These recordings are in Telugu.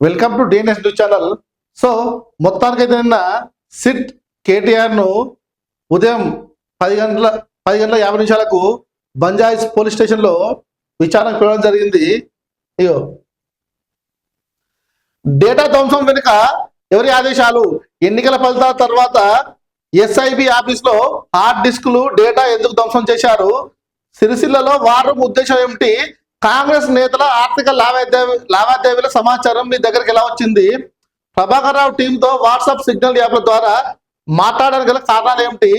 Welcome to DNS news channel. So మొత్తానికైతే నిన్న సిట్ కేటీఆర్ను ఉదయం 10 గంటల 50 నిమిషాలకు బంజాయిస్ పోలీస్ స్టేషన్లో విచారణకు పిలవడం జరిగింది. అయ్యో, డేటా ధ్వంసం వెనుక ఎవరి ఆదేశాలు? ఎన్నికల ఫలితాల తర్వాత ఎస్ఐబి ఆఫీస్లో హార్డ్ డిస్కులు డేటా ఎందుకు ధ్వంసం చేశారు? సిరిసిల్లలో వారు ఉద్దేశం ఏమిటి? కాంగ్రెస్ నేతల ఆర్థిక లావాదేవీల సమాచారం మీ దగ్గరికి ఎలా వచ్చింది? ప్రభాకర్ రావు టీంతో వాట్సాప్ సిగ్నల్ యాప్ల ద్వారా మాట్లాడడానికి గల కారణాలు ఏమిటి?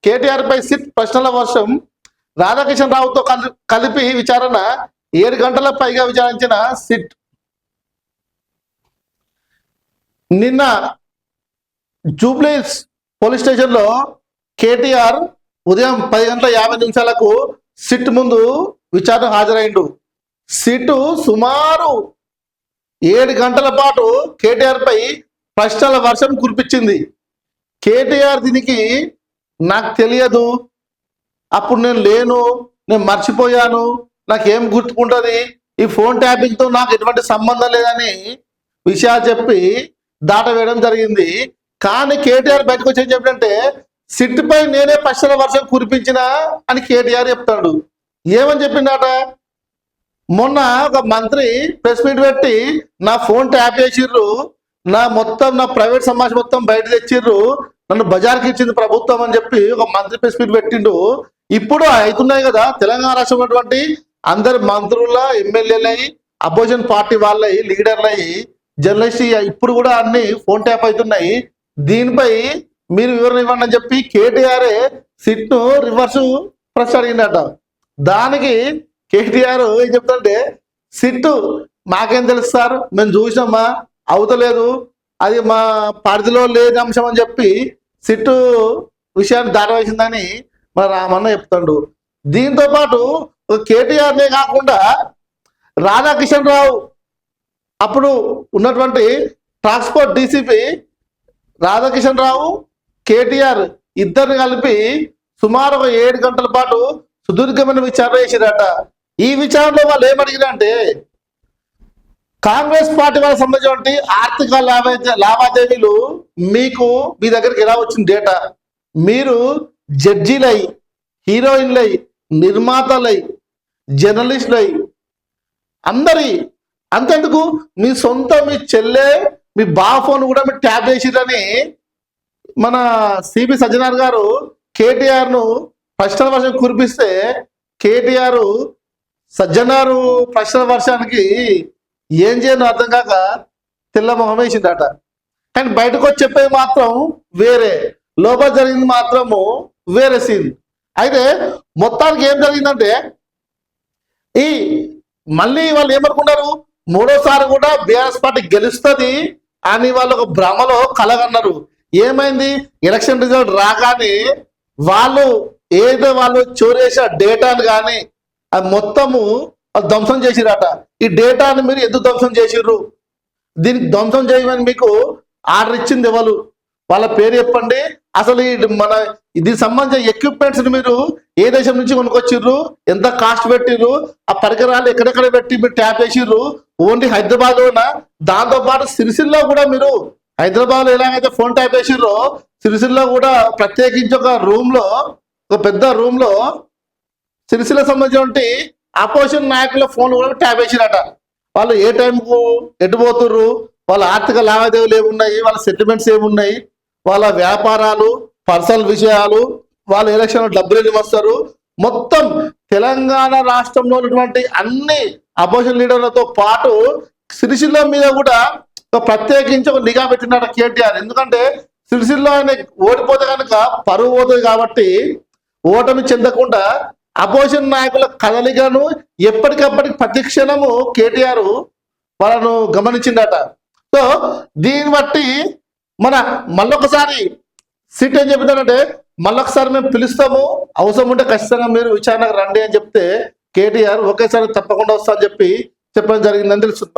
కేటీఆర్ పై సిట్ ప్రశ్నల వర్షం. రాధాకిషన్ రావుతో కలిపి విచారణ. 7 గంటల పైగా విచారించిన సిట్. నిన్న జూబ్లీస్ పోలీస్ స్టేషన్లో కేటీఆర్ ఉదయం 10 గంటల 50 నిమిషాలకు సిట్ ముందు విచారణ హాజరైండు. సిట్ సుమారు 7 గంటల పాటు కేటీఆర్ పై ప్రశ్నల వర్షం కురిపించింది. కేటీఆర్ దీనికి నాకు తెలియదు, అప్పుడు నేను లేను, నేను మర్చిపోయాను, నాకేం గుర్తుకుంటుంది, ఈ ఫోన్ ట్యాపింగ్తో నాకు ఎటువంటి సంబంధం లేదని విషయాలు చెప్పి దాట వేయడం జరిగింది. కానీ కేటీఆర్ బయటకు వచ్చి చెప్పంటే సిట్ పై నేనే ప్రశ్నల వర్షం కురిపించిన అని కేటీఆర్ చెప్తాడు. ఏమని చెప్పిందట? మొన్న ఒక మంత్రి ప్రెస్ మీట్ పెట్టి నా ఫోన్ ట్యాప్ చేసిర్రు, నా ప్రైవేట్ సమాజం మొత్తం బయట తెచ్చిర్రు, నన్ను బజార్కి ఇచ్చింది ప్రభుత్వం అని చెప్పి ఒక మంత్రి ప్రెస్ మీట్ పెట్టిండు. ఇప్పుడు అవుతున్నాయి కదా తెలంగాణ రాష్ట్రం ఉన్నటువంటి అందరు మంత్రుల ఎమ్మెల్యేలై అపోజిషన్ పార్టీ వాళ్ళై లీడర్లై జర్నలిస్ట్ ఇప్పుడు కూడా అన్ని ఫోన్ ట్యాప్ అవుతున్నాయి. దీనిపై మీరు వివరణ ఇవ్వండి అని చెప్పి కేటీఆర్ సిట్ను రివర్స్ ప్రశ్న అడిగిందట. దానికి కేటీఆర్ ఏం చెప్తుంటే, సిట్టు మాకేం తెలుసు సార్, మేము చూసినామా, అవుతలేదు, అది మా పరిధిలో లేని అంశం అని చెప్పి సిట్టు విషయాన్ని దాటవేసిందని మన రామన్న చెప్తాడు. దీంతో పాటు కేటీఆర్నే కాకుండా రాధాకిషన్ రావు, అప్పుడు ఉన్నటువంటి ట్రాన్స్పోర్ట్ డీసీపీ రాధాకిషన్ రావు, కేటీఆర్ ఇద్దరిని కలిపి సుమారు 7 గంటల పాటు సుదీర్ఘమైన విచారణ చేసిరట. ఈ విచారణలో వాళ్ళు ఏమడిగిరంటే, కాంగ్రెస్ పార్టీ వాళ్ళకి సంబంధించిన ఆర్థిక లావాదేవీలు మీ దగ్గరికి ఎలా వచ్చింది డేటా? మీరు జడ్జీలై, హీరోయిన్లై, నిర్మాతలై, జర్నలిస్టులై, అంతెందుకు మీ చెల్లె, మీ బావ ఫోన్ కూడా మీరు ట్యాప్ చేసిరని మన సిబి సజ్జనార్ గారు కేటీఆర్ను ప్రశ్నల వర్షం కురిపిస్తే కేటీఆర్ సజ్జనారు ప్రశ్నల వర్షానికి ఏం చేయను అర్థం కాక తెల్ల మొహం వేసిందట. కానీ బయటకు వచ్చి చెప్పేది మాత్రం వేరే, లోపల జరిగింది మాత్రము వేరే సీన్. అయితే మొత్తానికి ఏం జరిగిందంటే, మళ్ళీ వాళ్ళు ఏమనుకున్నారు, మూడోసారి కూడా బీఆర్ఎస్ పార్టీ గెలుస్తుంది అని వాళ్ళు ఒక భ్రమలో కలగన్నారు. ఏమైంది? ఎలక్షన్ రిజల్ట్ రాగానే వాళ్ళు చోరీ చేసిన డేటాను కానీ అది మొత్తము ధ్వంసం చేసిరట. ఈ డేటాను మీరు ఎందుకు ధ్వంసం చేసిర్రు, దీనికి ధ్వంసం చేయమని మీకు ఆర్డర్ ఇచ్చింది ఎవరు, వాళ్ళ పేరు చెప్పండి, అసలు దీనికి సంబంధించిన ఎక్విప్మెంట్స్ మీరు ఏ దేశం నుంచి కొనుక్కొచ్చిర్రు, ఎంత కాస్ట్ పెట్టిర్రు, ఆ పరికరాలు ఎక్కడెక్కడ పెట్టి మీరు ట్యాప్ చేసిర్రు, ఓన్లీ హైదరాబాద్లోనా? దాంతోపాటు సిరిసిల్లో కూడా మీరు హైదరాబాద్లో ఎలాగైతే ఫోన్ ట్యాప్ చేసిర్రో సిరిసిల్లో కూడా ప్రత్యేకించి ఒక పెద్ద రూమ్లో సిరిసిల్ల సంబంధించిన అపోజిషన్ నాయకుల ఫోన్ కూడా ట్యాప్ చేసిరట. వాళ్ళు ఏ టైంకు ఎటు పోతుర్రు, వాళ్ళ ఆర్థిక లావాదేవీలు ఏమున్నాయి, వాళ్ళ సెటిల్మెంట్స్ ఏమున్నాయి, వాళ్ళ వ్యాపారాలు, పర్సనల్ విషయాలు, వాళ్ళ ఎలక్షన్లో డబ్బులు ఎన్ని వస్తారు, మొత్తం తెలంగాణ రాష్ట్రంలో ఉన్నటువంటి అన్ని అపోజిషన్ లీడర్లతో పాటు సిరిసిల్ల మీద కూడా ప్రత్యేకించి ఒక నిఘా పెట్టినట్టు కేటీఆర్. ఎందుకంటే సిరిసిల్లో ఆయన ఓడిపోతే కనుక పరువు పోతుంది కాబట్టి ఓటమి చెందకుండా అపోజిషన్ నాయకుల కదలికను ఎప్పటికప్పటికి ప్రతిక్షణము కేటీఆర్ వాళ్ళను గమనించిందట. సో దీన్ని బట్టి మళ్ళొకసారి సిట్ ఏం చెప్తానంటే, మళ్ళొకసారి మేము పిలుస్తాము, అవసరం ఉంటే ఖచ్చితంగా మీరు విచారణకు రండి అని చెప్తే కేటీఆర్ ఒకేసారి తప్పకుండా వస్తా అని చెప్పి చెప్పడం జరిగిందని తెలుస్తుంది.